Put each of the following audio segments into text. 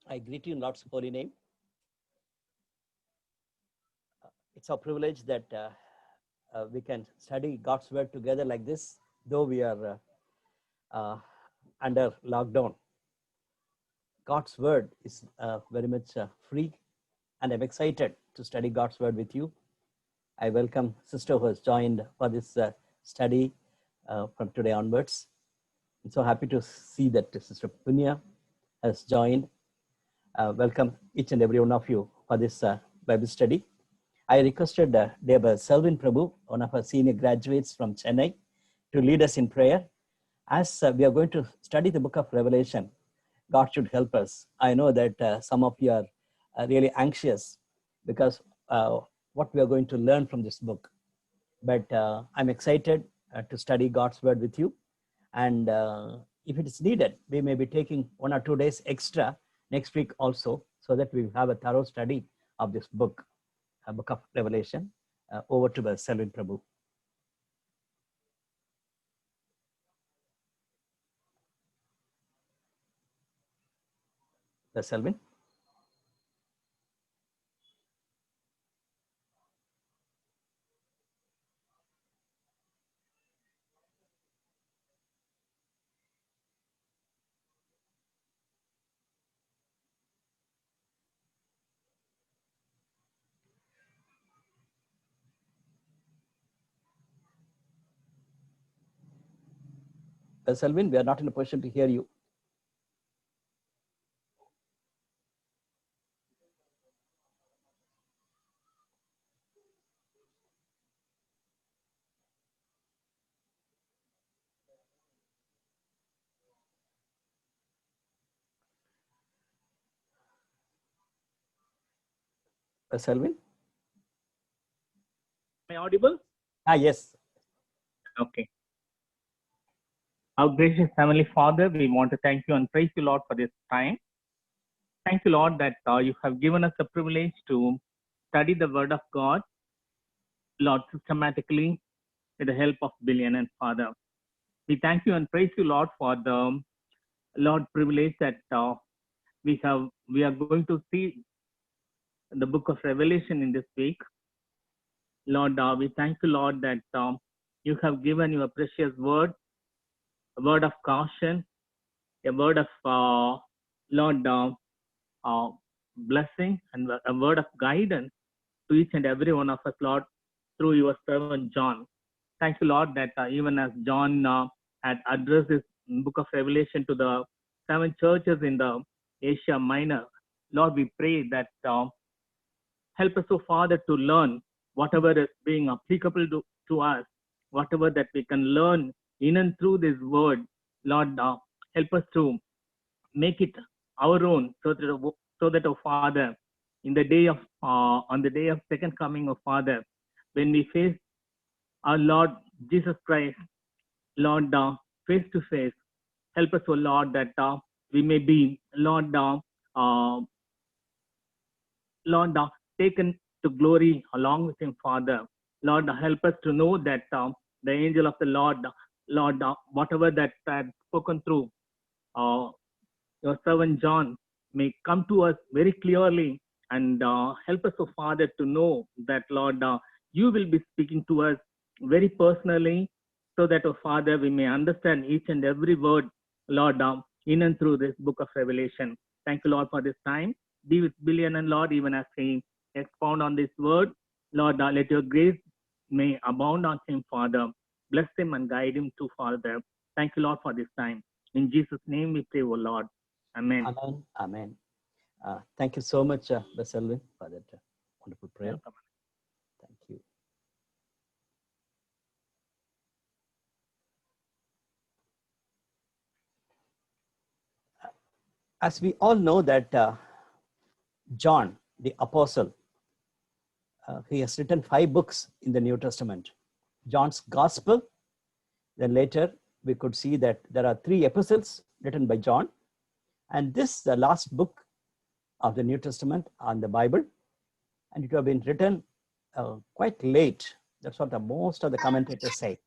I greet you in Lord's holy name. It's a privilege that we can study God's word together like this, though we are under lockdown. God's word is very much free, and I'm excited to study God's word with you. I welcome sister who has joined for this study from today onwards. I'm so happy to see that Sister Punya has joined. Welcome each and every one of you for this Bible study. I requested Deba Selvin Prabhu, one of our senior graduates from Chennai, to lead us in prayer. As we are going to study the book of Revelation, God should help us. I know that some of you are really anxious because what we are going to learn from this book. But I'm excited to study God's word with you. And if it is needed, we may be taking 1 or 2 days extra next week also, so that we have a thorough study of this book, book of Revelation. Over to Selvin Prabhu. Selvin. Selvin, we are not in a position to hear you. Selvin? Am I audible? Yes. Okay. Our gracious Heavenly Father, we want to thank you and praise you, Lord, for this time. Thank you, Lord, that you have given us the privilege to study the Word of God, Lord, systematically with the help of Billion and Father. We thank you and praise you, Lord, for the Lord privilege that we are going to see the book of Revelation in this week. Lord, we thank you, Lord, that you have given your precious word, a word of caution, a word of Lord blessing, and a word of guidance to each and every one of us, Lord, through your servant John. Thank you, Lord, that even as John had addressed this book of Revelation to the 7 churches in the Asia Minor, Lord, we pray that help us, oh Father, to learn whatever is being applicable to us, whatever that we can learn in and through this word. Lord, help us to make it our own, so that, oh Father, in the day of on the day of second coming of Father, when we face our Lord Jesus Christ, Lord, face to face, help us, oh Lord, that we may be, Lord, taken to glory along with him, Father. Lord, help us to know that the angel of the Lord, whatever that had spoken through your servant John, may come to us very clearly and help us, oh Father, to know that, Lord, you will be speaking to us very personally, so that, oh Father, we may understand each and every word, Lord, in and through this book of Revelation. Thank you, Lord, for this time. Be with Billion and Lord, even as he expound on this word. Lord, let your grace may abound on him, Father. Bless him and guide him to Father. Thank you, Lord, for this time. In Jesus' name we pray, O Lord. Amen. Amen. Amen. Thank you so much, Selvin, for that wonderful prayer. Welcome. Thank you. As we all know that John, the apostle, he has written 5 books in the New Testament. John's Gospel, then later we could see that there are 3 epistles written by John, and this the last book of the New Testament on the Bible, and it have been written quite late. That's what most of the commentators say.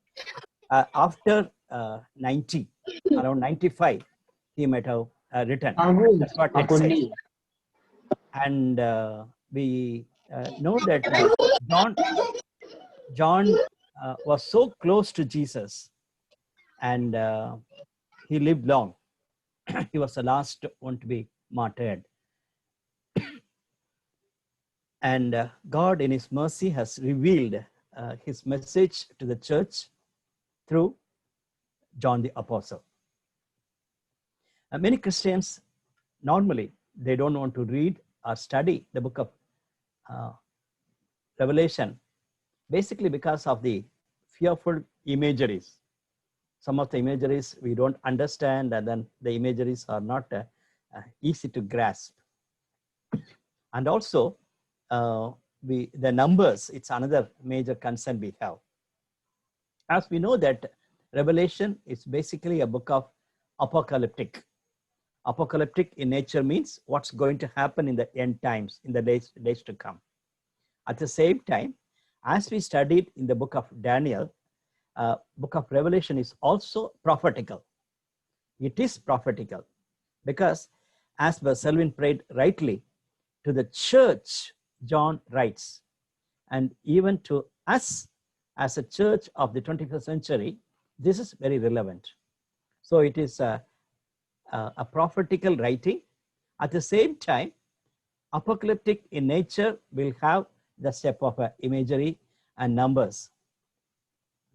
After 90, around 95, he might have written. That's what it says. And we know that John was so close to Jesus, and he lived long. He was the last one to be martyred. And God, in His mercy, has revealed His message to the church through John the Apostle. Many Christians, normally, they don't want to read or study the book of Revelation, basically because of the fearful imageries. Some of the imageries we don't understand, and then the imageries are not easy to grasp. And also, the numbers, it's another major concern we have. As we know that Revelation is basically a book of apocalyptic. Apocalyptic in nature means what's going to happen in the end times, in the days to come. At the same time, as we studied in the book of Daniel, book of Revelation is also prophetical. It is prophetical because, as Selwyn prayed rightly, to the church, John writes, and even to us as a church of the 21st century, this is very relevant. So it is a prophetical writing. At the same time, apocalyptic in nature will have the step of imagery and numbers.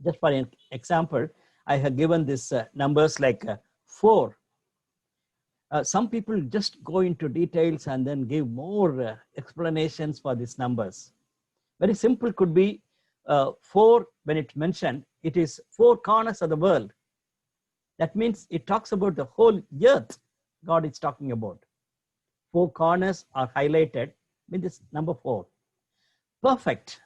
Just for an example, I have given this numbers like 4. Some people just go into details and then give more explanations for these numbers. Very simple could be 4, when it's mentioned, it is 4 corners of the world. That means it talks about the whole earth God is talking about. 4 corners are highlighted with this number 4. Perfect,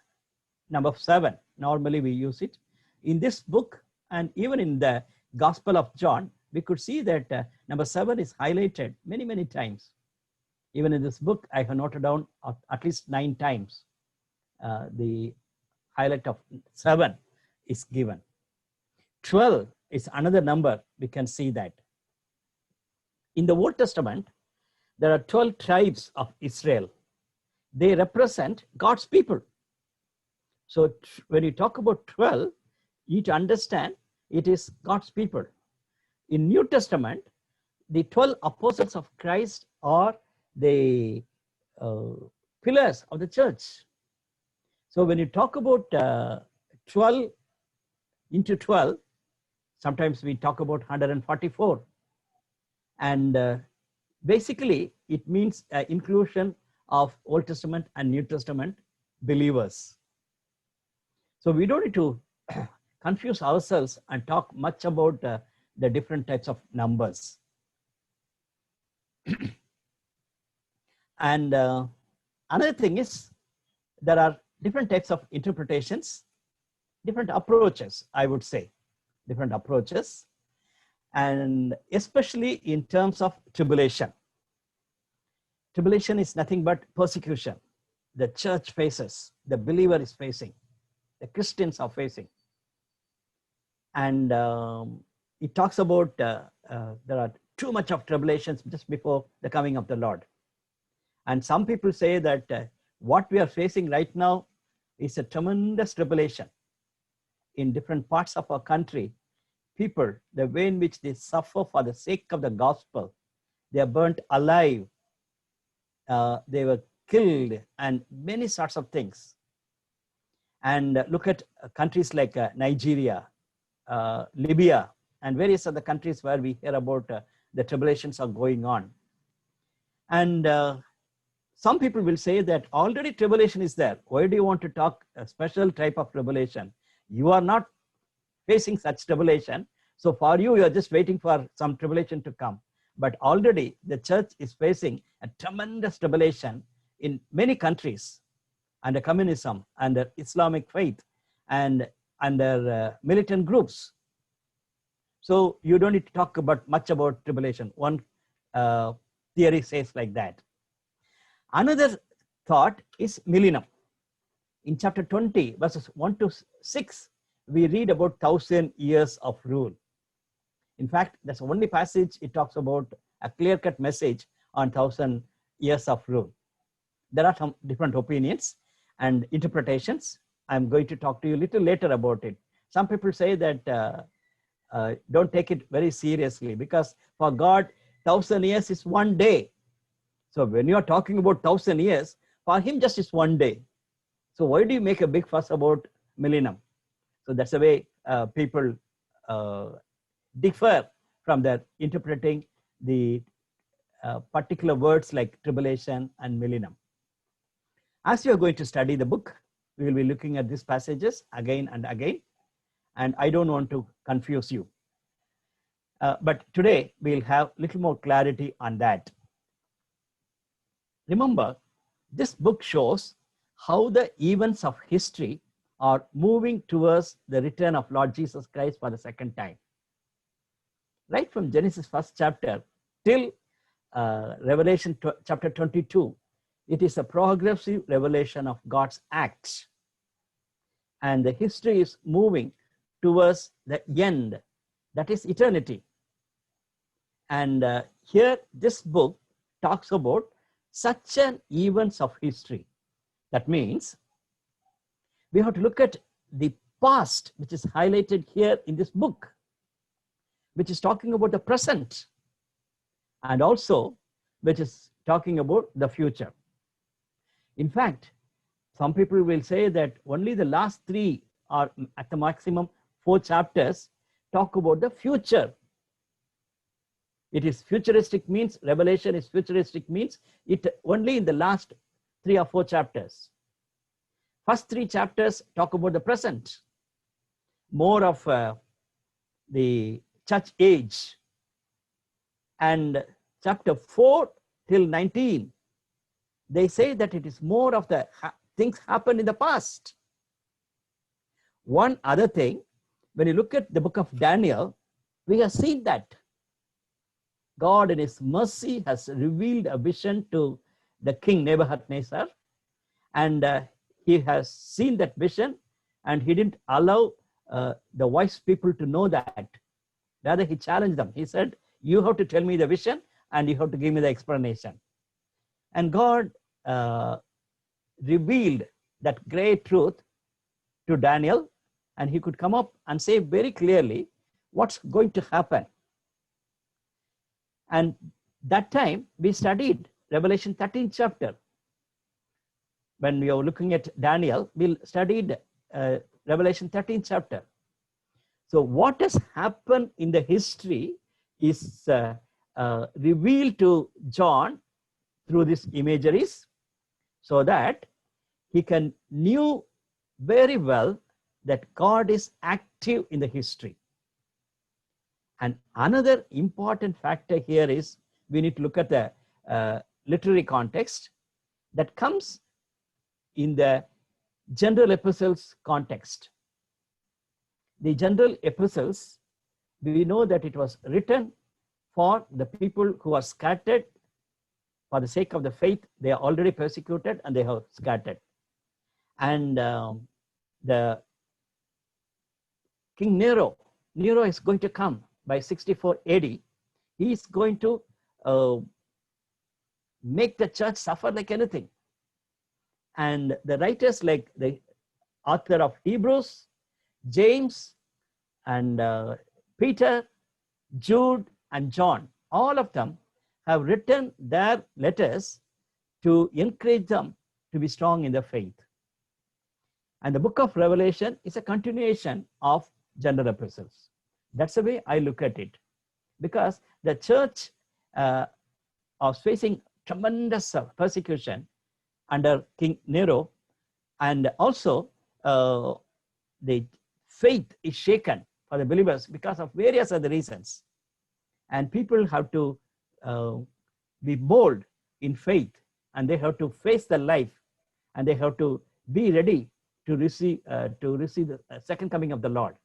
number 7, normally we use it. In this book and even in the Gospel of John, we could see that number 7 is highlighted many, many times. Even in this book, I have noted down at least 9 times. The highlight of 7 is given. 12 is another number, we can see that. In the Old Testament, there are 12 tribes of Israel. They represent God's people. So when you talk about 12, you need to understand it is God's people. In New Testament, the 12 apostles of Christ are the pillars of the church. So when you talk about 12 into 12, sometimes we talk about 144. And basically, it means inclusion of Old Testament and New Testament believers. So we don't need to confuse ourselves and talk much about the different types of numbers. And another thing is, there are different types of interpretations, different approaches, I would say, different approaches, and especially in terms of tribulation. Tribulation is nothing but persecution. The church faces, the believer is facing, the Christians are facing. And it talks about there are too much of tribulations just before the coming of the Lord. And some people say that what we are facing right now is a tremendous tribulation. In different parts of our country, people, the way in which they suffer for the sake of the gospel, they are burnt alive, they were killed, and many sorts of things. And look at countries like Nigeria, Libya, and various other countries where we hear about the tribulations are going on. And some people will say that already tribulation is there. Why do you want to talk a special type of tribulation? You are not facing such tribulation. So for you, you are just waiting for some tribulation to come. But already the church is facing a tremendous tribulation in many countries, under communism, under Islamic faith, and under militant groups. So you don't need to talk about much about tribulation. One theory says like that. Another thought is millennium. In chapter 20, verses 1 to 6, we read about 1,000 years of rule. In fact, that's the only passage it talks about a clear-cut message on 1,000 years of rule. there are some different opinions and interpretations. I'm going to talk to you a little later about it. Some people say that don't take it very seriously, because for God, 1,000 years is one day. So when you are talking about 1,000 years, for him just is one day. So why do you make a big fuss about millennium? So that's the way people differ from their interpreting the particular words like tribulation and millennium. As you are going to study the book, we will be looking at these passages again and again, and I don't want to confuse you. But today we'll have a little more clarity on that. Remember, this book shows how the events of history are moving towards the return of Lord Jesus Christ for the second time. Right from Genesis first chapter till Revelation chapter 22, it is a progressive revelation of God's acts. And the history is moving towards the end, that is eternity. And here this book talks about such an events of history. That means we have to look at the past, which is highlighted here in this book, which is talking about the present, and also which is talking about the future. In fact, some people will say that only the last 3 or at the maximum 4 chapters talk about the future. It is futuristic, means Revelation is futuristic, means it only in the last 3 or 4 chapters. First 3 chapters talk about the present, more of the church age. And chapter 4 till 19, they say that it is more of the things happened in the past. One other thing, when you look at the book of Daniel, we have seen that God in his mercy has revealed a vision to the king Nebuchadnezzar, and he has seen that vision, and he didn't allow the wise people to know that. Rather, he challenged them. He said, you have to tell me the vision and you have to give me the explanation. And God revealed that great truth to Daniel, and he could come up and say very clearly what's going to happen. And that time we studied Revelation 13th chapter. When we were looking at Daniel, we studied Revelation 13th chapter. So what has happened in the history is revealed to John through these imageries, so that he can knew very well that God is active in the history. And another important factor here is we need to look at the literary context that comes in the general epistles context. The general epistles, we know that it was written for the people who are scattered for the sake of the faith. They are already persecuted and they have scattered. And the King Nero is going to come by 64 AD. He is going to make the church suffer like anything. And the writers like the author of Hebrews, James, and Peter, Jude, and John, all of them have written their letters to encourage them to be strong in the faith. And the book of Revelation is a continuation of general epistles. That's the way I look at it, because the church was facing tremendous persecution under King Nero, and also the faith is shaken for the believers because of various other reasons. And people have to be bold in faith, and they have to face the life, and they have to be ready to receive the second coming of the Lord.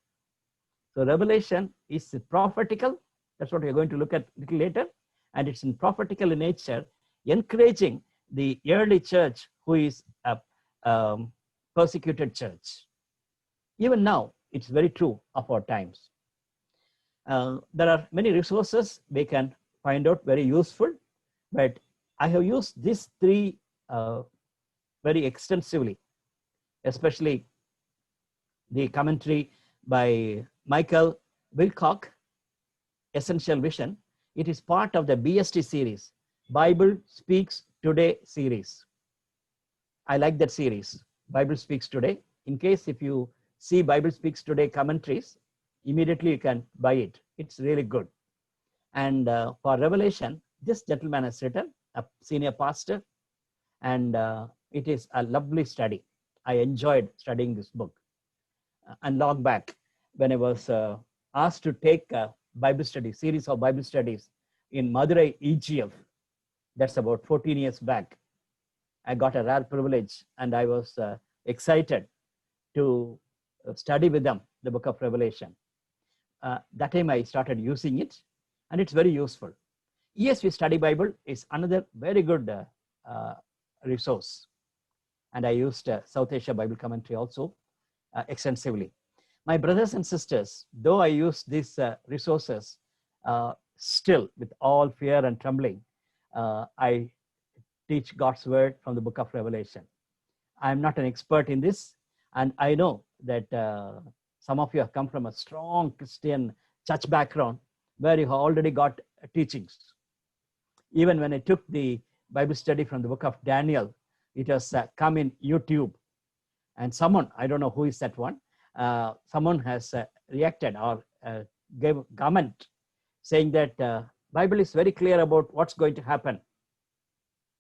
So Revelation is prophetical. That's what we're going to look at a little later. And it's in prophetical in nature, encouraging the early church who is a persecuted church. Even now, it's very true of our times. There are many resources we can find out very useful, but I have used these 3 very extensively, especially the commentary by Michael Wilcock, Essential Vision. It is part of the BST series, Bible Speaks Today series. I like that series, Bible Speaks Today. In case if you see Bible Speaks Today commentaries, immediately you can buy it. It's really good. And for Revelation, this gentleman has written, a senior pastor, and it is a lovely study. I enjoyed studying this book. And long back, when I was asked to take a Bible study, series of Bible studies in Madurai EGF, that's about 14 years back, I got a rare privilege, and I was excited to study with them the book of Revelation. That time I started using it, and it's very useful. ESV Study Bible is another very good resource. And I used South Asia Bible Commentary also extensively. My brothers and sisters, though I use these resources, still with all fear and trembling, I teach God's word from the book of Revelation. I'm not an expert in this, and I know that some of you have come from a strong Christian church background where you have already got teachings. Even when I took the Bible study from the book of Daniel, it has come in YouTube, and someone, I don't know who is that one, someone has reacted or gave a comment saying that Bible is very clear about what's going to happen.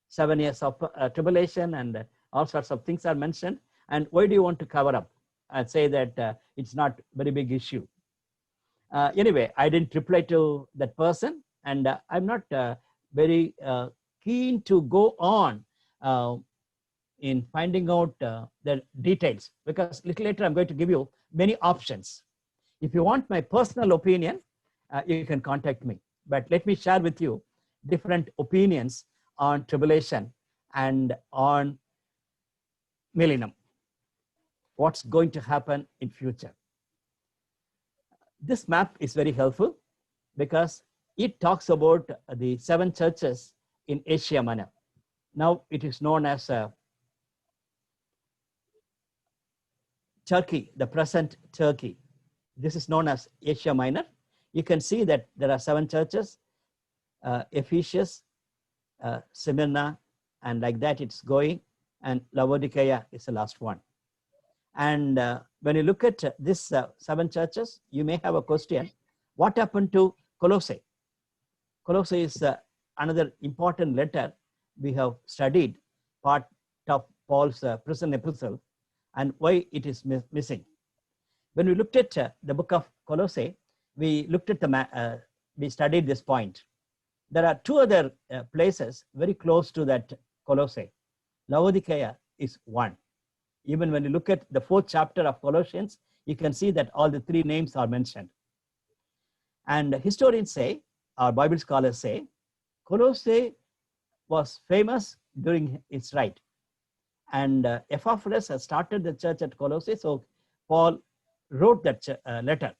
7 years of tribulation and all sorts of things are mentioned. And why do you want to cover up and say that it's not very big issue? Anyway, I didn't reply to that person, and I'm not very keen to go on in finding out the details, because little later I'm going to give you many options. If you want my personal opinion, you can contact me. But let me share with you different opinions on tribulation and on millennium. What's going to happen in future? This map is very helpful because it talks about the 7 churches in Asia Minor. Now it is known as Turkey, the present Turkey. This is known as Asia Minor. You can see that there are 7 churches, Ephesus, Smyrna, and like that it's going, and Laodicea is the last one. And when you look at these 7 churches, you may have a question: what happened to Colossae? Colossae is another important letter we have studied, part of Paul's prison epistle, and why it is missing. When we looked at the book of Colossae, we looked at we studied this point. There are 2 other places very close to that Colossae. Laodicea is one. Even when you look at the 4th chapter of Colossians, you can see that all the 3 names are mentioned. And historians say, or Bible scholars say, Colossae was famous during its right. And Epaphras has started the church at Colossae, so Paul wrote that letter.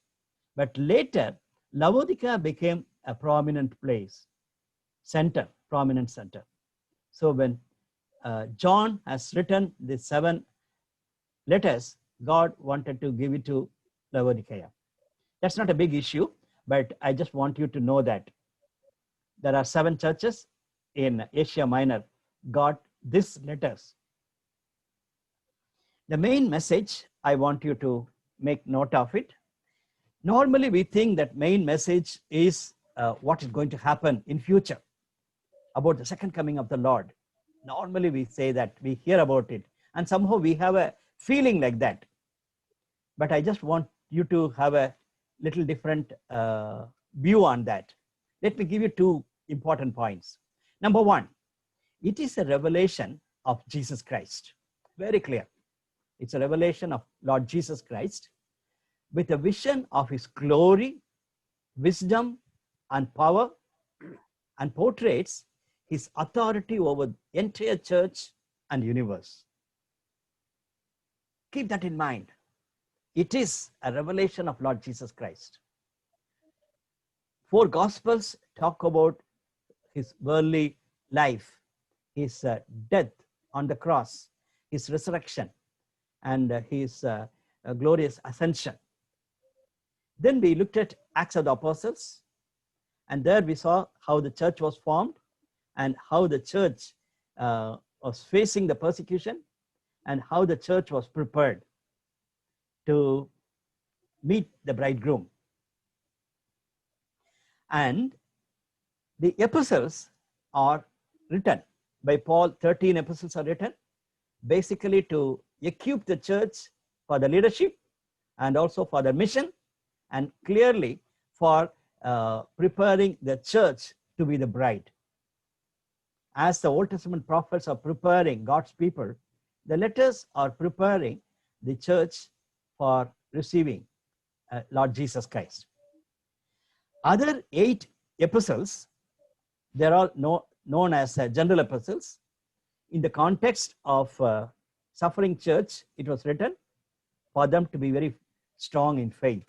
But later, Laodicea became a prominent place, center, prominent center. So when John has written the 7 letters, God wanted to give it to Laodicea. That's not a big issue, but I just want you to know that there are 7 churches in Asia Minor got these letters. The main message, I want you to make note of it. Normally, we think that main message is what is going to happen in future, about the second coming of the Lord. Normally, we say that, we hear about it, and somehow we have a feeling like that. But I just want you to have a little different view on that. Let me give you 2 important points. Number 1, it is a revelation of Jesus Christ. Very clear. It's a revelation of Lord Jesus Christ with a vision of his glory, wisdom, and power, and portrays his authority over the entire church and universe. Keep that in mind. It is a revelation of Lord Jesus Christ. 4 Gospels talk about his worldly life, his death on the cross, his resurrection and his glorious ascension. Then we looked at Acts of the Apostles, and there we saw how the church was formed and how the church was facing the persecution and how the church was prepared to meet the bridegroom. And the epistles are written by Paul. 13 epistles are written basically to equip the church for the leadership and also for the mission, and clearly for preparing the church to be the bride. As the Old Testament prophets are preparing God's people, the letters are preparing the church for receiving Lord Jesus Christ. Other 8 epistles, they're all known as general epistles. In the context of suffering church, it was written for them to be very strong in faith.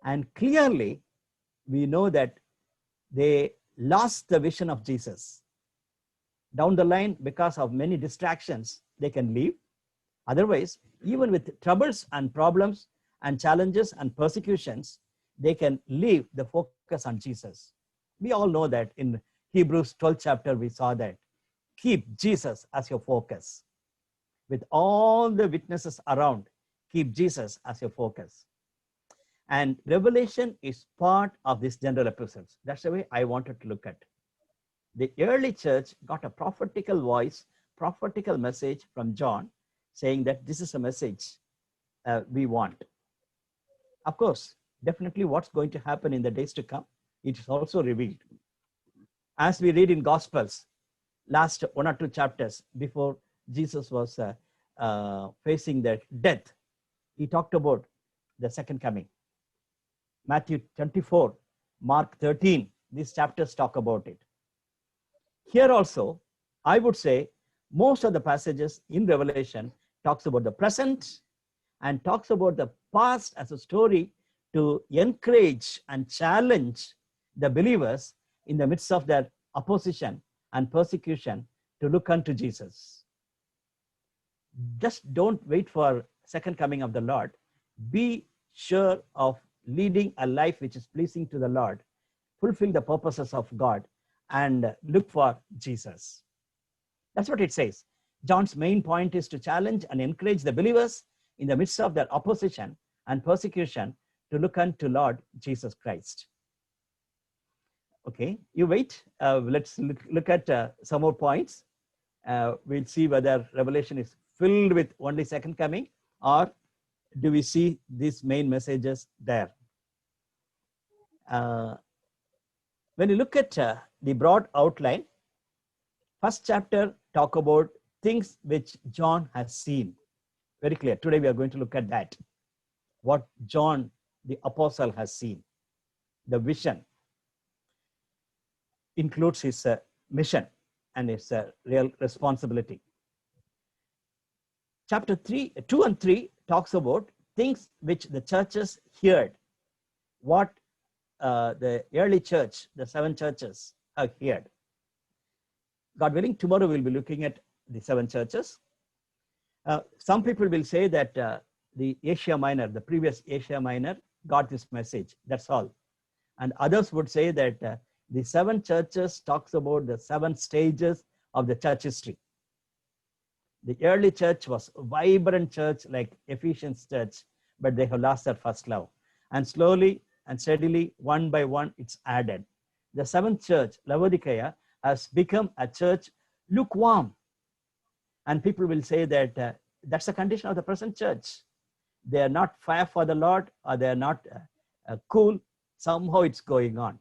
And clearly, we know that they lost the vision of Jesus. Down the line, because of many distractions, they can leave. Otherwise, even with troubles and problems and challenges and persecutions, they can leave the focus on Jesus. We all know that in Hebrews 12th chapter, we saw that. Keep Jesus as your focus. With all the witnesses around, keep Jesus as your focus. And Revelation is part of this general epistles. That's the way I wanted to look at. The early church got a prophetical voice, prophetical message from John, saying that this is a message we want. Of course, definitely what's going to happen in the days to come, it is also revealed. As we read in Gospels, last 1 or 2 chapters before Jesus was facing the death, he talked about the second coming. Matthew 24, Mark 13, these chapters talk about it. Here also, I would say most of the passages in Revelation talks about the present and talks about the past as a story to encourage and challenge the believers in the midst of their opposition and persecution to look unto Jesus. Just don't wait for second coming of the Lord. Be sure of leading a life which is pleasing to the Lord, fulfill the purposes of God, and look for Jesus. That's what it says. John's main point is to challenge and encourage the believers in the midst of their opposition and persecution to look unto Lord Jesus Christ. Okay, you wait. Let's look at some more points. We'll see whether Revelation is filled with only second coming, or do we see these main messages there. When you look at the broad outline, first chapter talk about things which John has seen. Very clear. Today we are going to look at that. What John the apostle has seen. The vision includes his mission and his real responsibility. Chapter 2 and 3 talks about things which the churches heard, what the early church, the 7 churches have heard. God willing, tomorrow we'll be looking at the 7 churches. Some people will say that the Asia Minor, the previous Asia Minor, got this message, that's all. And others would say that the 7 churches talks about the 7 stages of the church history. The early church was a vibrant church like Ephesians church, but they have lost their first love. And slowly and steadily, one by one, it's added. The 7th church, Laodicea, has become a church lukewarm. And people will say that that's the condition of the present church. They are not fire for the Lord, or they are not cool. Somehow it's going on.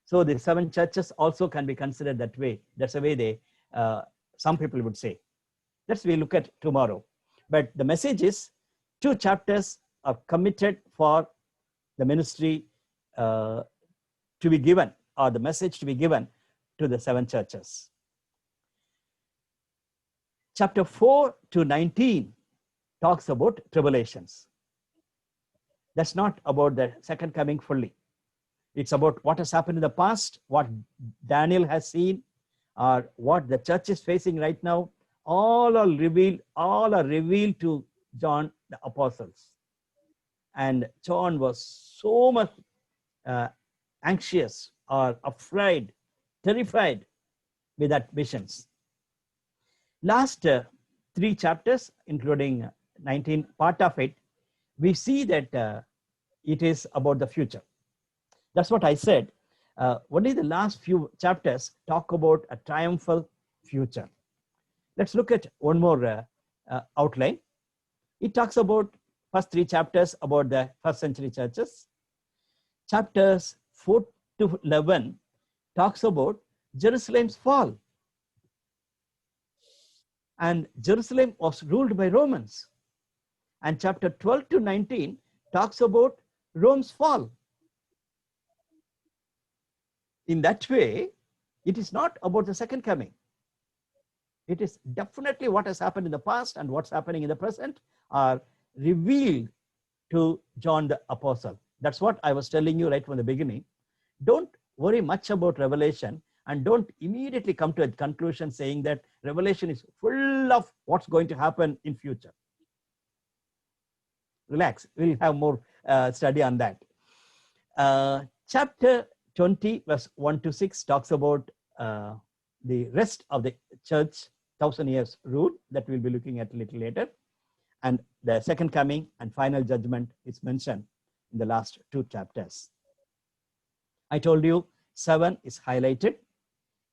So the 7 churches also can be considered that way. That's the way they, some people would say. That's what we look at tomorrow. But the message is 2 chapters are committed for the ministry to be given, or the message to be given to the 7 churches. Chapter 4 to 19 talks about tribulations. That's not about the second coming fully. It's about what has happened in the past, what Daniel has seen, or what the church is facing right now, all are revealed to John the apostles. And John was so much anxious or afraid, terrified with that visions. Last 3 chapters, including 19 part of it, we see that it is about the future. That's what I said. Only the last few chapters talk about a triumphal future. Let's look at one more outline. It talks about first 3 chapters about the first century churches. Chapters 4 to 11 talks about Jerusalem's fall. And Jerusalem was ruled by Romans. And chapter 12 to 19 talks about Rome's fall. In that way, it is not about the second coming. It is definitely what has happened in the past and what's happening in the present are revealed to John the Apostle. That's what I was telling you right from the beginning. Don't worry much about Revelation and don't immediately come to a conclusion saying that Revelation is full of what's going to happen in future. Relax, we'll have more study on that. Chapter 20 verse 1 to 6 talks about the rest of the church 1000 years rule that we'll be looking at a little later. And the second coming and final judgment is mentioned in the last 2 chapters. I told you 7 is highlighted.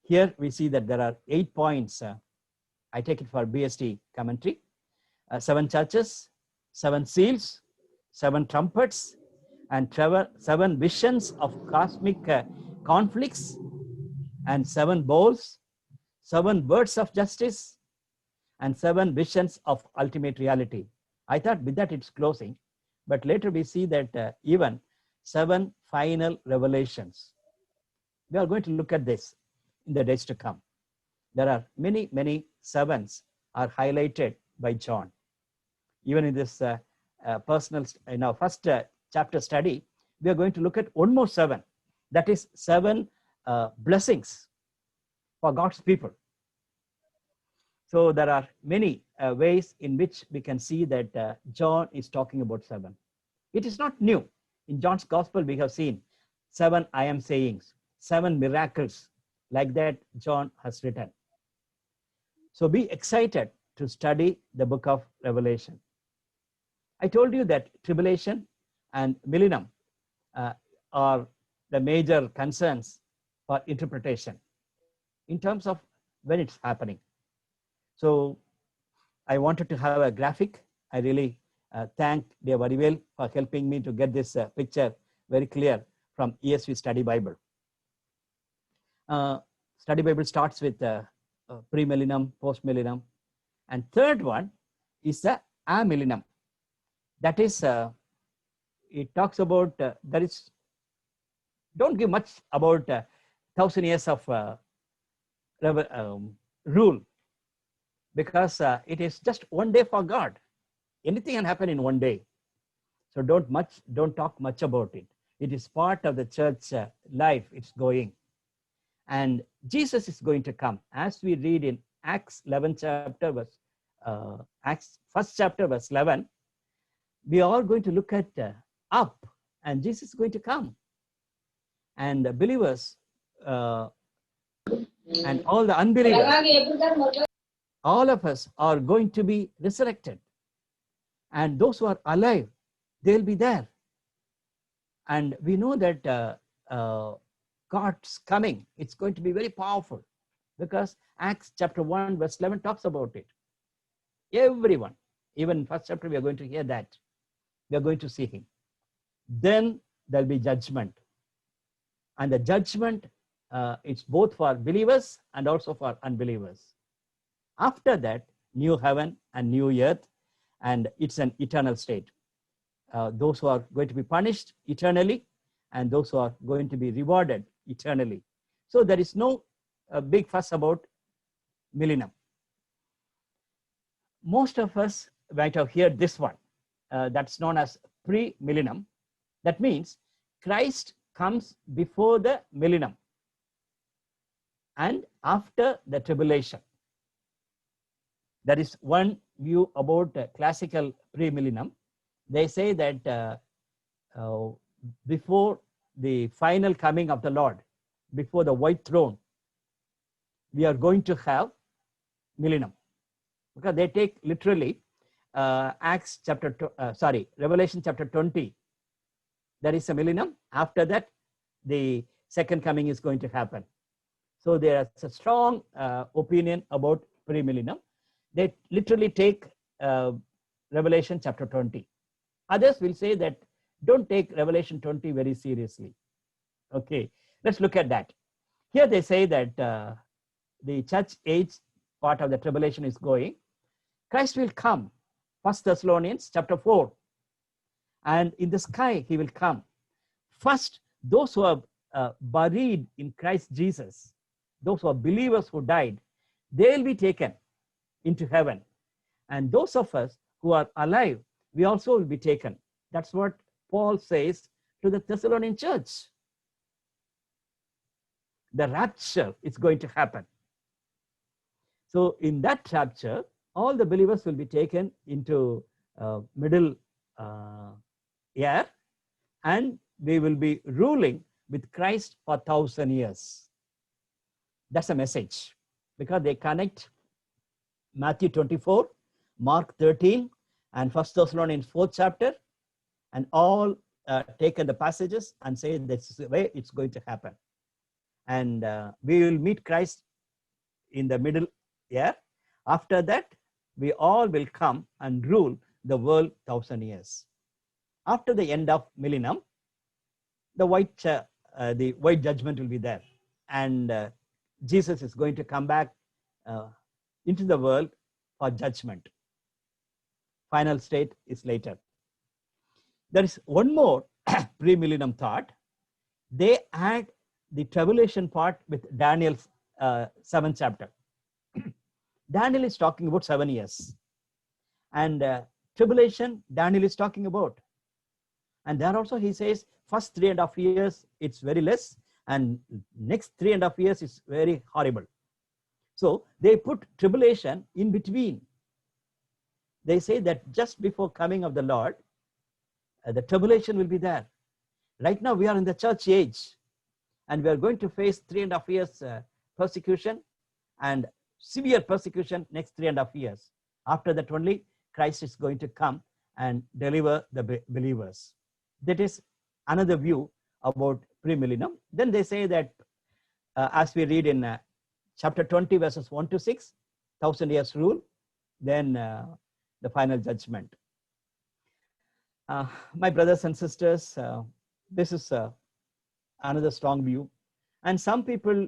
Here we see that there are 8 points. I take it for BST commentary. 7 churches, 7 seals, 7 trumpets, and 7 visions of cosmic conflicts, and 7 bowls, 7 words of justice, and 7 visions of ultimate reality. I thought with that it's closing, but later we see that even 7 final revelations. We are going to look at this in the days to come. There are many 7s are highlighted by John. Even in this personal, in our first chapter study, we are going to look at one more 7. That is 7 blessings for God's people. So there are many ways in which we can see that John is talking about 7. It is not new. In John's gospel, we have seen 7 I am sayings, 7 miracles like that John has written. So be excited to study the book of Revelation. I told you that tribulation and millennium are the major concerns for interpretation in terms of when it's happening. So I wanted to have a graphic. I really thank dear Varivel for helping me to get this picture very clear from ESV Study Bible. Study Bible starts with pre-millennium, post-millennium, and third one is the amillennium. That is, it talks about don't give much about 1000 years of rule, because it is just one day for God. Anything can happen in one day. So don't talk much about it. It is part of the church life. It's going. And Jesus is going to come. As we read in Acts 11 chapter, Acts 1st chapter, verse 11, we are going to look at up, and Jesus is going to come. And the believers and all the unbelievers, all of us are going to be resurrected. And those who are alive, they'll be there. And we know that God's coming, it's going to be very powerful, because Acts chapter 1 verse 11 talks about it. Everyone, even in first chapter, we are going to hear that. We are going to see him. Then there'll be judgment. And the judgment, it's both for believers and also for unbelievers. After that, new heaven and new earth, and it's an eternal state. Those who are going to be punished eternally, and those who are going to be rewarded eternally. So there is no big fuss about millennium. Most of us might have heard this one. That's known as pre-millennium. That means Christ comes before the millennium and after the tribulation. There is one view about classical premillennium. They say that before the final coming of the Lord, before the white throne, we are going to have millennium. Because they take literally Revelation chapter 20. There is a millennium. After that, the second coming is going to happen. So there is a strong opinion about premillennium. They literally take Revelation chapter 20. Others will say that don't take Revelation 20 very seriously. Okay, let's look at that. Here they say that the church age part of the tribulation is going. Christ will come, 1 Thessalonians chapter 4. And in the sky, he will come. First, those who are buried in Christ Jesus, those who are believers who died, they will be taken into heaven. And those of us who are alive, we also will be taken. That's what Paul says to the Thessalonian church. The rapture is going to happen. So in that rapture, all the believers will be taken into middle air, and we will be ruling with Christ for 1,000 years. That's a message, because they connect Matthew 24, Mark 13, and 1 Thessalonians 4th chapter, and all taken the passages and say this is the way it's going to happen. And we will meet Christ in the middle air. After that, we all will come and rule the world 1,000 years. After the end of millennium, the white judgment will be there, and Jesus is going to come back into the world for judgment. Final state is later. There is one more pre-millennium thought. They add the tribulation part with Daniel's 7th chapter. Daniel is talking about 7 years. And tribulation, Daniel is talking about. And there also he says, first 3.5 years, it's very less. And next 3.5 years is very horrible. So they put tribulation in between. They say that just before coming of the Lord, the tribulation will be there. Right now we are in the church age, and we are going to face 3.5 years persecution and severe persecution next 3.5 years. After that only, Christ is going to come and deliver the believers. That is another view about premillennium. Then they say that as we read in chapter 20 verses 1 to 6, 1,000 years rule, then the final judgment. My brothers and sisters, this is another strong view. And some people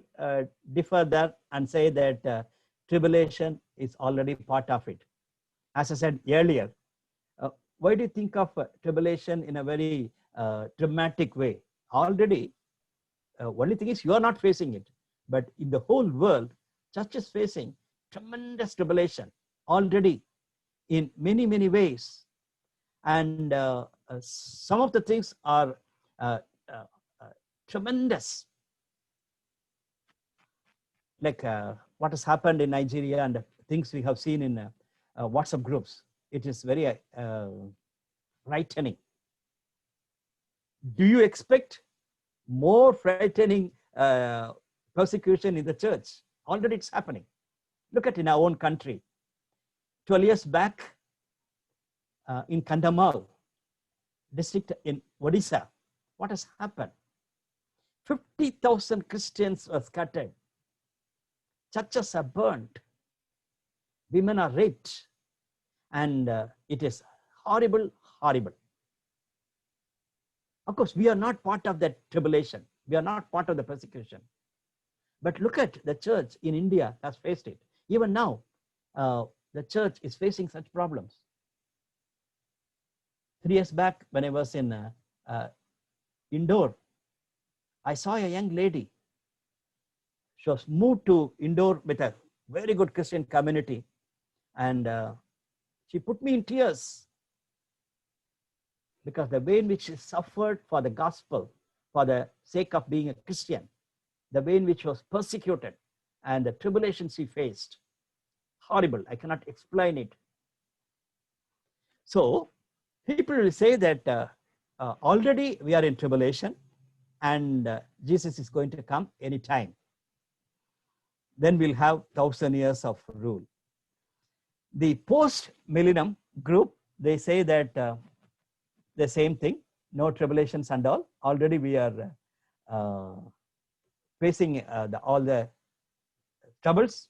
differ that and say that tribulation is already part of it. As I said earlier, why do you think of tribulation in a very dramatic way? Already, only thing is you are not facing it. But in the whole world, church is facing tremendous tribulation already in many, many ways. And some of the things are tremendous. Like what has happened in Nigeria and things we have seen in WhatsApp groups. It is very frightening. Do you expect more frightening persecution in the church? Already it's happening. Look at in our own country. 12 years back in Kandamal district in Odisha, what has happened? 50,000 Christians were scattered. Churches are burnt. Women are raped. And it is horrible, horrible. Of course, we are not part of that tribulation. We are not part of the persecution. But look at the church in India has faced it. Even now, the church is facing such problems. 3 years back, when I was in Indore, I saw a young lady. She was moved to Indore with a very good Christian community. And she put me in tears, because the way in which she suffered for the gospel, for the sake of being a Christian, the way in which she was persecuted, and the tribulations she faced, horrible. I cannot explain it. So people will say that already we are in tribulation and Jesus is going to come anytime. Then we'll have 1,000 years of rule. The post-millennium group, they say that the same thing, no tribulations and all. Already we are facing all the troubles,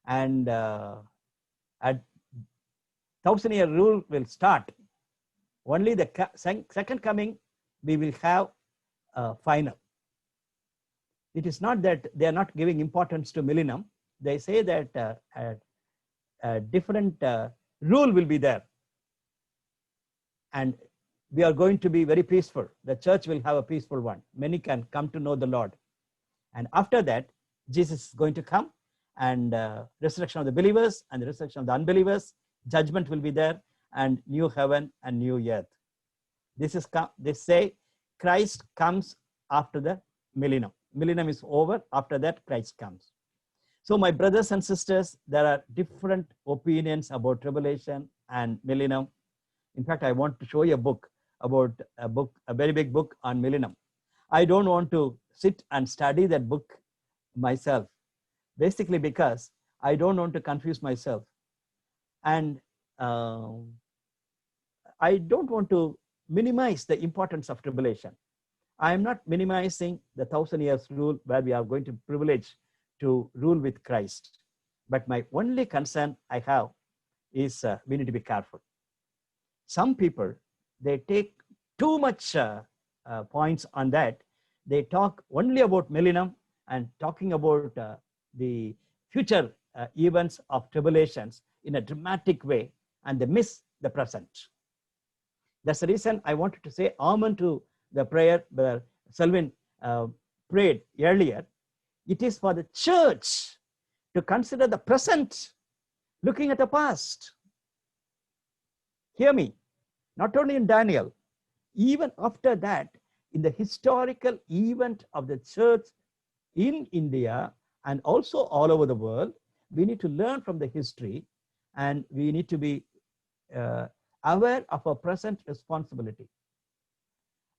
and at 1,000-year rule will start. Only the second coming we will have final. It is not that they are not giving importance to millennium. They say that a different rule will be there, and we are going to be very peaceful. The church will have a peaceful one. Many can come to know the Lord. And after that, Jesus is going to come, and resurrection of the believers and the resurrection of the unbelievers. Judgment will be there, and new heaven and new earth. They say Christ comes after the millennium. Millennium is over. After that, Christ comes. So my brothers and sisters, there are different opinions about tribulation and millennium. In fact, I want to show you a very big book on millennium. I don't want to sit and study that book myself, basically because I don't want to confuse myself. And I don't want to minimize the importance of tribulation. I am not minimizing the 1,000 years rule where we are going to privilege to rule with Christ. But my only concern I have is we need to be careful. Some people, they take too much points on that. They talk only about millennium and talking about the future events of tribulations in a dramatic way, and they miss the present. That's the reason I wanted to say amen to the prayer where Selvin prayed earlier. It is for the church to consider the present, looking at the past. Hear me, not only in Daniel, even after that, in the historical event of the church in India and also all over the world, we need to learn from the history, and we need to be aware of our present responsibility.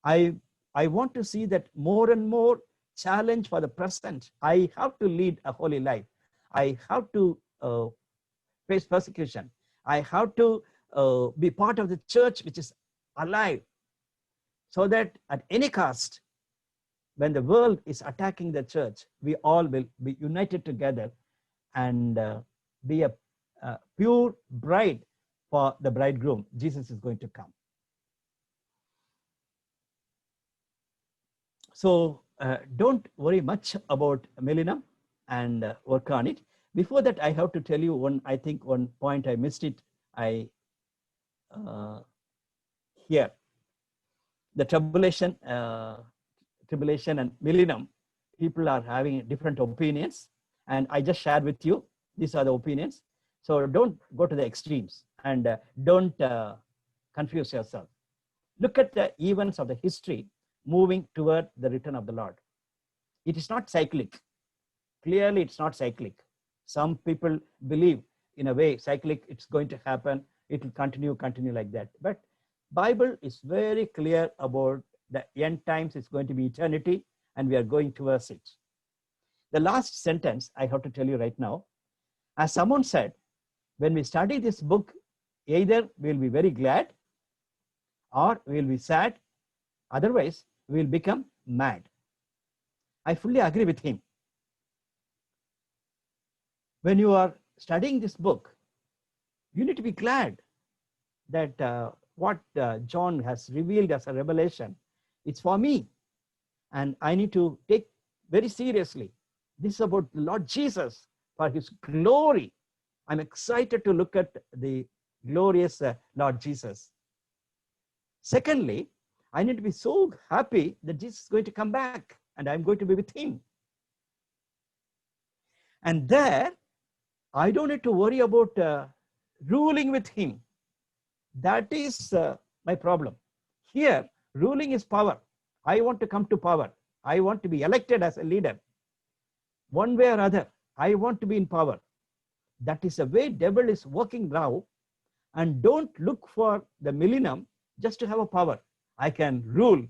I want to see that more and more challenge for the present. I have to lead a holy life. I have to face persecution. I have to be part of the church which is alive, so that at any cost, when the world is attacking the church, we all will be united together and be a pure bride for the bridegroom. Jesus is going to come. So don't worry much about millennium and work on it. Before that, I have to tell you one point I missed it. Here, the tribulation and millennium, people are having different opinions, and I just shared with you, these are the opinions. So don't go to the extremes, and don't confuse yourself. Look at the events of the history moving toward the return of the Lord. It is not cyclic. Clearly, it's not cyclic. Some people believe in a way cyclic, it's going to happen, it will continue like that. But Bible is very clear about the end times. It's going to be eternity, and we are going towards it. The last sentence I have to tell you right now, as someone said, when we study this book, either we'll be very glad or we'll be sad, otherwise we'll become mad. I fully agree with him. When you are studying this book, you need to be glad that what John has revealed as a revelation, it's for me, and I need to take very seriously. This is about the Lord Jesus for his glory. I'm excited to look at the glorious Lord Jesus. Secondly, I need to be so happy that Jesus is going to come back and I'm going to be with him. And there, I don't need to worry about ruling with him. That is my problem. Here, ruling is power. I want to come to power. I want to be elected as a leader. One way or other, I want to be in power. That is the way devil is working now. And don't look for the millennium just to have a power. I can rule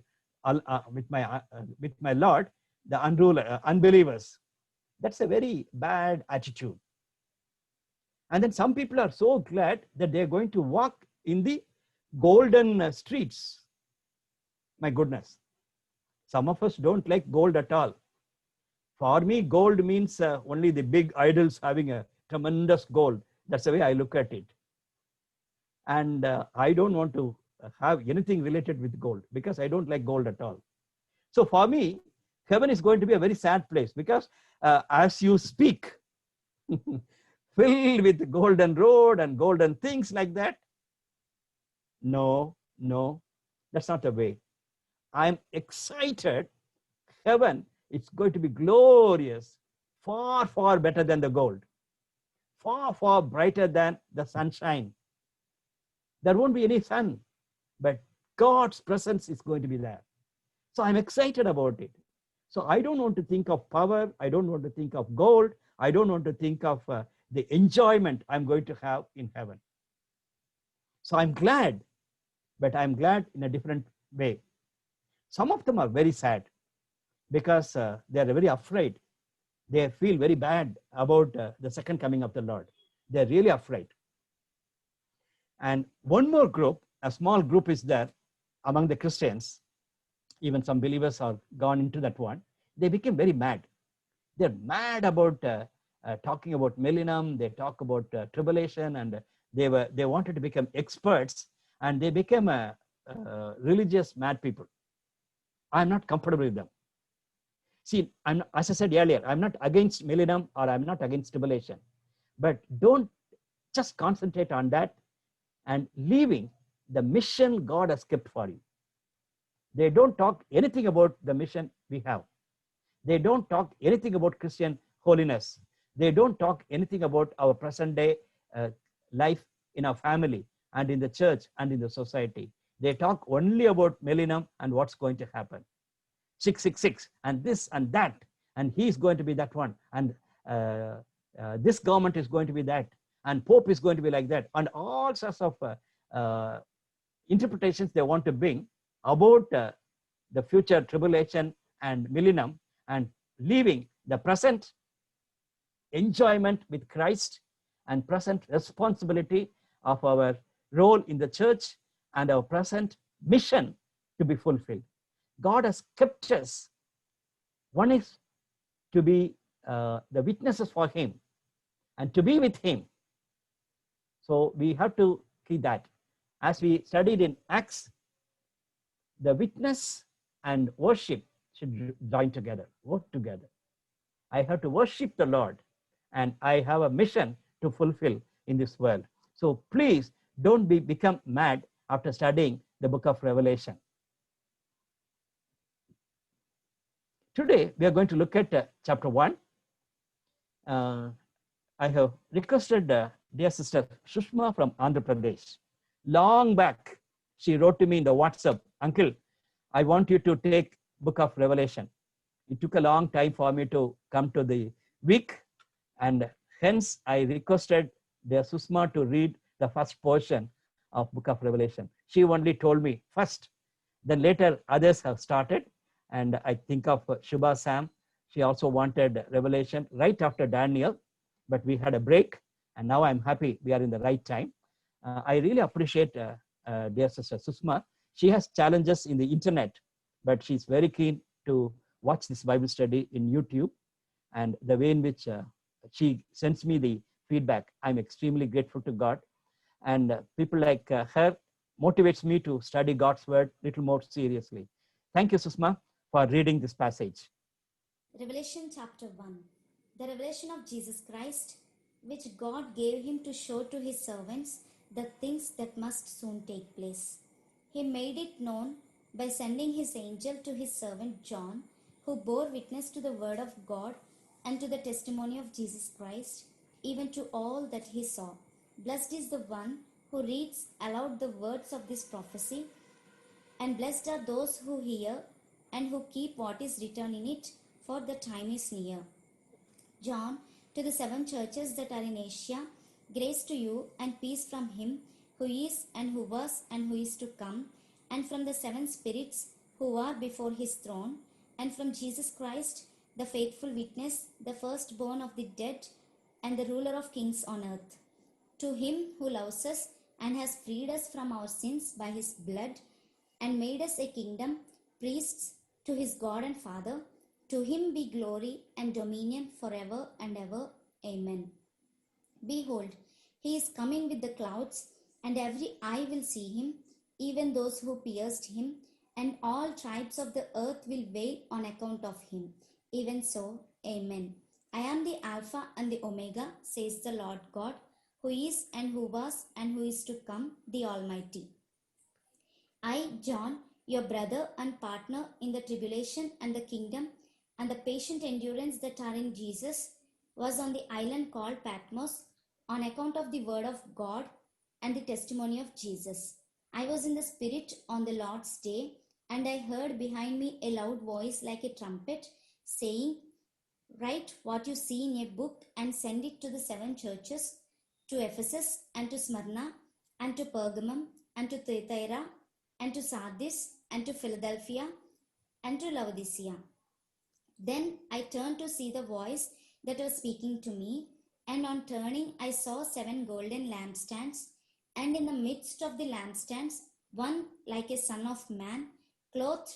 with my Lord the unbelievers. That's a very bad attitude. And then some people are so glad that they're going to walk in the golden streets. My goodness. Some of us don't like gold at all. For me, gold means only the big idols having a tremendous gold. That's the way I look at it. And I don't want to have anything related with gold because I don't like gold at all. So for me, heaven is going to be a very sad place because as you speak, filled with golden road and golden things like that. No, that's not the way. I'm excited. Heaven, it's going to be glorious, far, far better than the gold, far, far brighter than the sunshine. There won't be any sun, but God's presence is going to be there. So I'm excited about it. So I don't want to think of power. I don't want to think of gold. I don't want to think of the enjoyment I'm going to have in heaven. So I'm glad, but I'm glad in a different way. Some of them are very sad because they are very afraid. They feel very bad about the second coming of the Lord. They're really afraid. And one more group, a small group is there among the Christians. Even some believers are gone into that one. They became very mad. They're mad about talking about millennium. They talk about tribulation, and they wanted to become experts, and they became religious mad people. I'm not comfortable with them. See, as I said earlier, I'm not against millennium or I'm not against tribulation, but don't just concentrate on that and leaving the mission God has kept for you. They don't talk anything about the mission we have. They don't talk anything about Christian holiness. They don't talk anything about our present day life in our family and in the church and in the society. They talk only about millennium and what's going to happen. 666 and this and that, and he's going to be that one, and this government is going to be that, and Pope is going to be like that, and all sorts of interpretations they want to bring about the future tribulation and millennium, and leaving the present enjoyment with Christ and present responsibility of our role in the church and our present mission to be fulfilled. God has kept us. One is to be the witnesses for him and to be with him. So we have to keep that. As we studied in Acts, the witness and worship should join together, work together. I have to worship the Lord, and I have a mission to fulfill in this world. So please don't become mad after studying the book of Revelation. Today, we are going to look at chapter 1. I have requested dear sister Sushma from Andhra Pradesh. Long back, she wrote to me in the WhatsApp, Uncle, I want you to take book of Revelation. It took a long time for me to come to the week, and hence I requested dear Sushma to read the first portion of book of Revelation. She only told me first, then later others have started. And I think of Shubha Sam. She also wanted Revelation right after Daniel, but we had a break, and now I'm happy we are in the right time. I really appreciate dear sister Sushma. She has challenges in the internet, but she's very keen to watch this Bible study in YouTube, and the way in which she sends me the feedback, I'm extremely grateful to God. And people like her motivates me to study God's word a little more seriously. Thank you, Sushma, for reading this passage. Revelation chapter 1. The revelation of Jesus Christ, which God gave him to show to his servants the things that must soon take place. He made it known by sending his angel to his servant John, who bore witness to the word of God and to the testimony of Jesus Christ, even to all that he saw. Blessed is the one who reads aloud the words of this prophecy, and blessed are those who hear and who keep what is written in it, for the time is near. John, To the seven churches that are in Asia, grace to you and peace from him who is and who was and who is to come, and from the seven spirits who are before his throne, and from Jesus Christ, the faithful witness, the firstborn of the dead, and the ruler of kings on earth. To him who loves us and has freed us from our sins by his blood and made us a kingdom, priests to his God and Father, to him be glory and dominion forever and ever. Amen. Behold, he is coming with the clouds, and every eye will see him, even those who pierced him, and all tribes of the earth will wail on account of him. Even so, Amen. I am the Alpha and the Omega, says the Lord God, who is and who was and who is to come, the Almighty. I, John, your brother and partner in the tribulation and the kingdom and the patient endurance that are in Jesus, was on the island called Patmos on account of the word of God and the testimony of Jesus. I was in the Spirit on the Lord's day, and I heard behind me a loud voice like a trumpet saying, write what you see in a book and send it to the seven churches, to Ephesus and to Smyrna and to Pergamum and to Thyatira and to Sardis and to Philadelphia and to Laodicea. Then I turned to see the voice that was speaking to me, and on turning I saw seven golden lampstands, and in the midst of the lampstands one like a son of man, clothed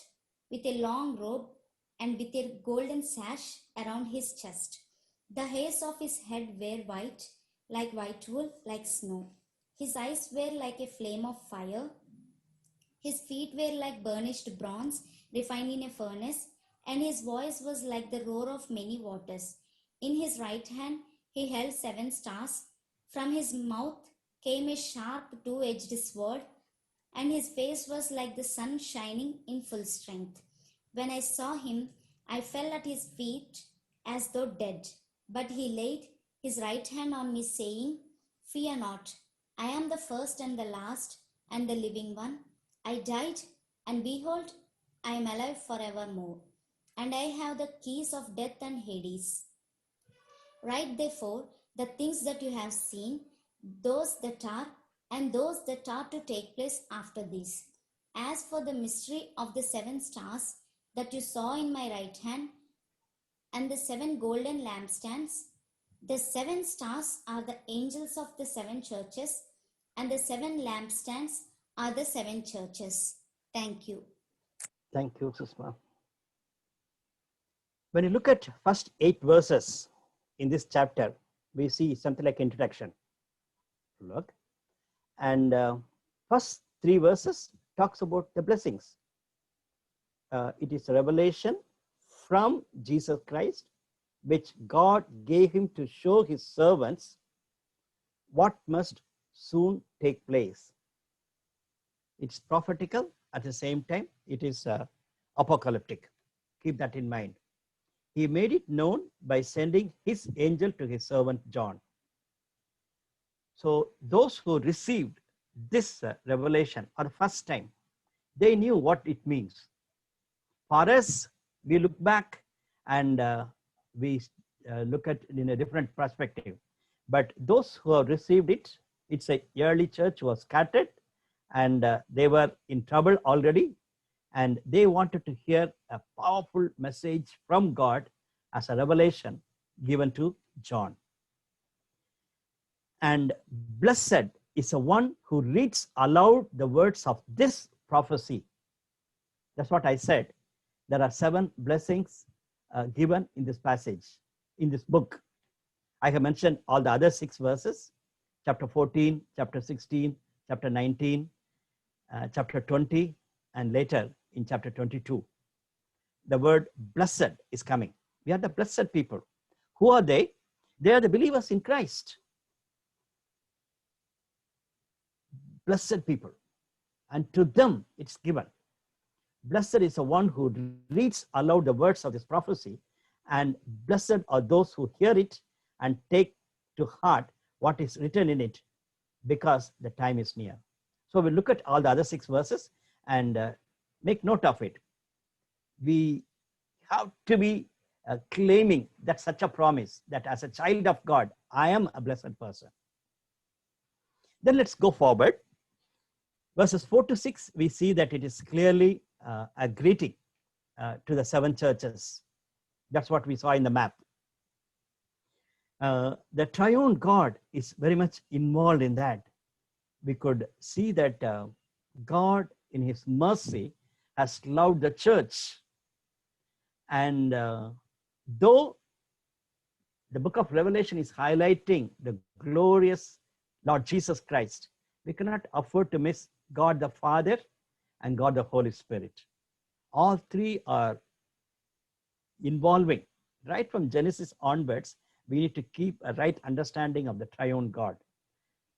with a long robe and with a golden sash around his chest. The hairs of his head were white, like white wool, like snow. His eyes were like a flame of fire. His feet were like burnished bronze refined in a furnace, and his voice was like the roar of many waters. In his right hand he held seven stars. From his mouth came a sharp two-edged sword, and his face was like the sun shining in full strength. When I saw him, I fell at his feet as though dead. But he laid his right hand on me, saying, fear not, I am the first and the last and the living one. I died, and behold, I am alive forevermore, and I have the keys of death and Hades. Write therefore the things that you have seen, those that are, and those that are to take place after this. As for the mystery of the seven stars that you saw in my right hand, and the seven golden lampstands, the seven stars are the angels of the seven churches, and the seven lampstands are the seven churches. Thank you. Thank you, Susma. When you look at first 8 verses in this chapter, we see something like introduction. Look, and first 3 verses talks about the blessings. It is a revelation from Jesus Christ, which God gave him to show his servants what must soon take place. It's prophetical, at the same time it is apocalyptic. Keep that in mind. He made it known by sending his angel to his servant John. So those who received this revelation for the first time, they knew what it means. For us, we look back and we look at it in a different perspective. But those who have received it, it's a early church was scattered, and they were in trouble already, and they wanted to hear a powerful message from God as a revelation given to John. And blessed is the one who reads aloud the words of this prophecy. That's what I said. There are 7 blessings given in this passage, in this book. I have mentioned all the other 6 verses, chapter 14, chapter 16, chapter 19, chapter 20, and later in chapter 22. The word blessed is coming. We are the blessed people. Who are they? They are the believers in Christ. Blessed people. And to them it's given. Blessed is the one who reads aloud the words of this prophecy, and blessed are those who hear it and take to heart what is written in it, because the time is near. So we'll look at all the other 6 verses and make note of it. We have to be claiming that such a promise, that as a child of God, I am a blessed person. Then let's go forward. Verses 4 to 6, we see that it is clearly a greeting to the 7 churches. That's what we saw in the map. The triune God is very much involved in that. We could see that God in his mercy has loved the church. And though the book of Revelation is highlighting the glorious Lord Jesus Christ, we cannot afford to miss God the Father and God the Holy Spirit. All three are involving, right from Genesis onwards. We need to keep a right understanding of the triune God.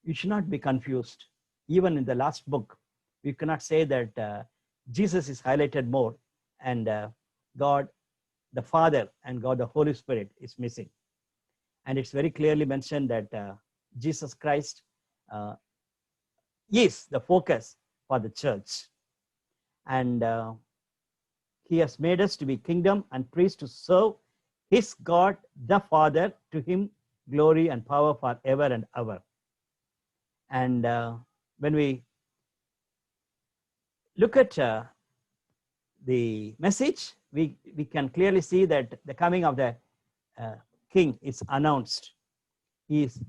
You should not be confused. Even in the last book, we cannot say that Jesus is highlighted more and God the Father and God the Holy Spirit is missing. And it's very clearly mentioned that Jesus Christ is the focus for the church. And he has made us to be kingdom and priests to serve his God, the Father. To him glory and power forever and ever. And when we look at the message, we can clearly see that the coming of the king is announced. He is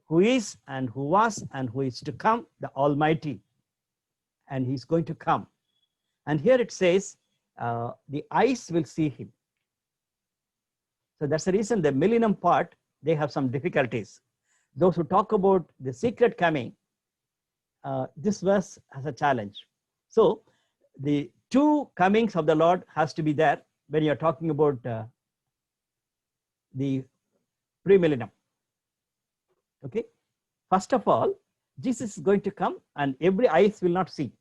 who is and who was and who is to come, the Almighty. And he's going to come. And here it says, the eyes will see him. So that's the reason the millennium part, they have some difficulties. Those who talk about the secret coming, this verse has a challenge. So the 2 comings of the Lord has to be there when you're talking about the pre-millennium. Okay. First of all, Jesus is going to come and every eyes will not see.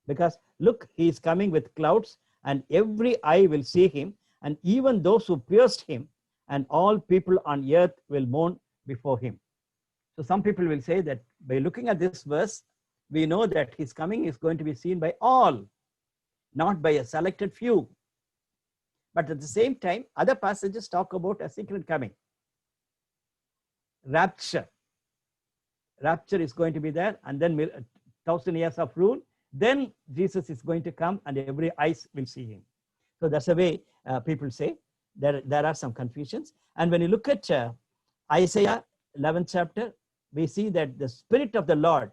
Because look, he is coming with clouds and every eye will see him, and even those who pierced him, and all people on earth will mourn before him. So some people will say that by looking at this verse, we know that his coming is going to be seen by all, not by a selected few. But at the same time, other passages talk about a secret coming. Rapture. Rapture is going to be there, and then 1,000 years of rule. Then Jesus is going to come and every eyes will see him. So that's the way people say. There are some confusions. And when you look at Isaiah 11th chapter, we see that the Spirit of the Lord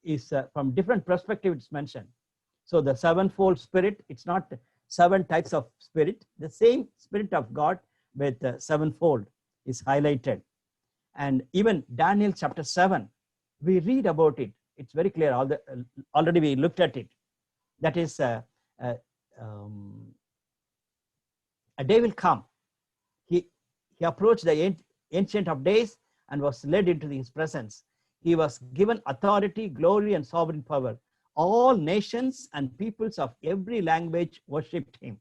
is from different perspectives it's mentioned. So the sevenfold Spirit, it's not 7 types of Spirit. The same Spirit of God with sevenfold is highlighted. And even Daniel chapter 7, we read about it. It's very clear. Already we looked at it. That is, a day will come. He approached the Ancient of Days and was led into his presence. He was given authority, glory, and sovereign power. All nations and peoples of every language worshipped him.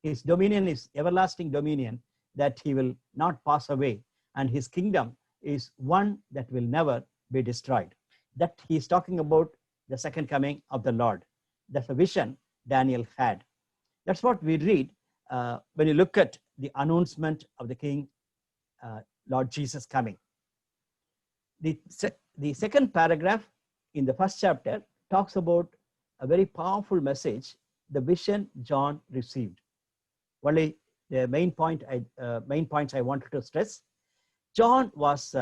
His dominion is everlasting dominion that he will not pass away, and his kingdom is one that will never be destroyed. That he's talking about the second coming of the Lord. That's a vision Daniel had. That's what we read when you look at the announcement of the King, Lord Jesus coming. The second paragraph in the first chapter talks about a very powerful message, the vision John received. Only the main points I wanted to stress. John was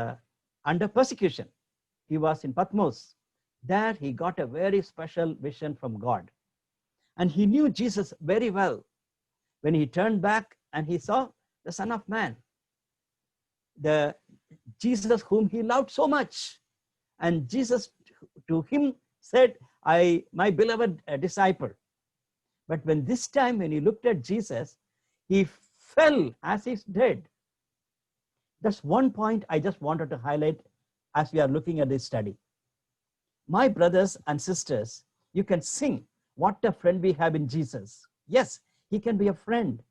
under persecution. He was in Patmos. There he got a very special vision from God. And he knew Jesus very well. When he turned back and he saw the Son of Man, the Jesus whom he loved so much. And Jesus to him said, my beloved disciple. But when this time, when he looked at Jesus, he fell as he's dead. That's one point I just wanted to highlight as we are looking at this study. My brothers and sisters, you can sing, what a friend we have in Jesus. Yes, he can be a friend.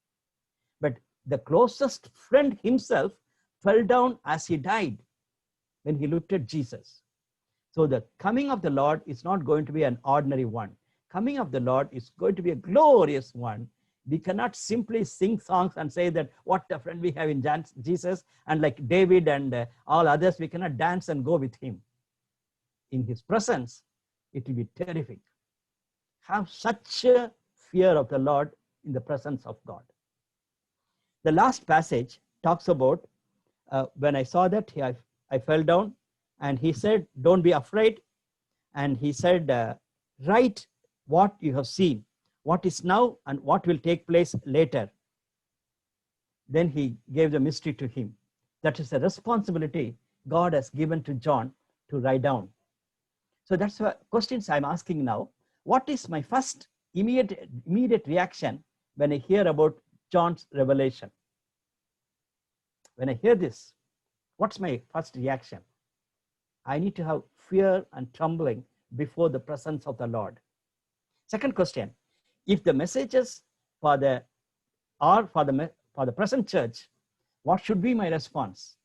But the closest friend himself fell down as he died when he looked at Jesus. So the coming of the Lord is not going to be an ordinary one. Coming of the Lord is going to be a glorious one. We cannot simply sing songs and say that what a friend we have in Jesus, and like David and all others, we cannot dance and go with him. In his presence, it will be terrific. Have such a fear of the Lord in the presence of God. The last passage talks about when I saw that, I fell down, and he said, don't be afraid. And he said, write what you have seen, what is now and what will take place later. Then he gave the mystery to him. That is a responsibility God has given to John to write down. So that's what questions I'm asking now. What is my first immediate reaction when I hear about John's revelation? When I hear this, what's my first reaction? I need to have fear and trembling before the presence of the Lord. Second question, if the messages for the present church, what should be my response?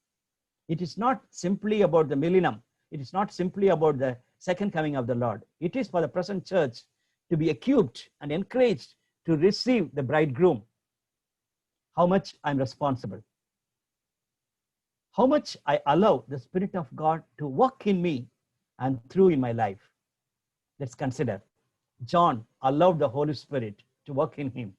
It is not simply about the millennium. It is not simply about the second coming of the Lord. It is for the present church to be equipped and encouraged to receive the bridegroom. How much I'm responsible. How much I allow the Spirit of God to work in me and through in my life. Let's consider. John allowed the Holy Spirit to work in him,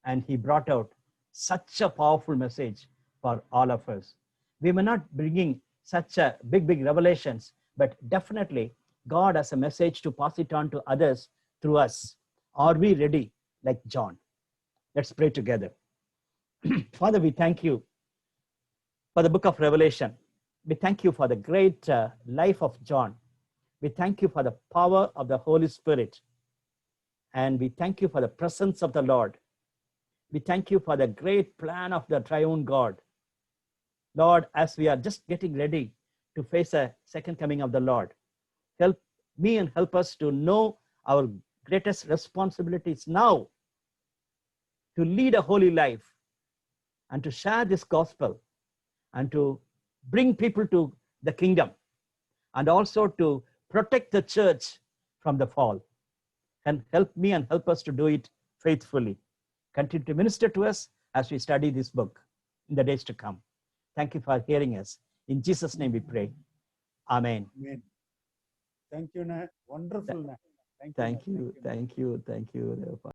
and he brought out such a powerful message for all of us. We may not bringing such a big revelations, but definitely God has a message to pass it on to others through us. Are we ready like John? Let's pray together. Father, we thank you for the book of Revelation. We thank you for the great life of John. We thank you for the power of the Holy Spirit. And we thank you for the presence of the Lord. We thank you for the great plan of the triune God. Lord, as we are just getting ready to face a second coming of the Lord, help me and help us to know our greatest responsibilities now, to lead a holy life and to share this gospel and to bring people to the kingdom, and also to protect the church from the fall. And help me and help us to do it faithfully. Continue to minister to us as we study this book in the days to come. Thank you for hearing us. In Jesus' name we pray. Amen. Amen. Thank you, Nat. Wonderful, Nat. Thank you.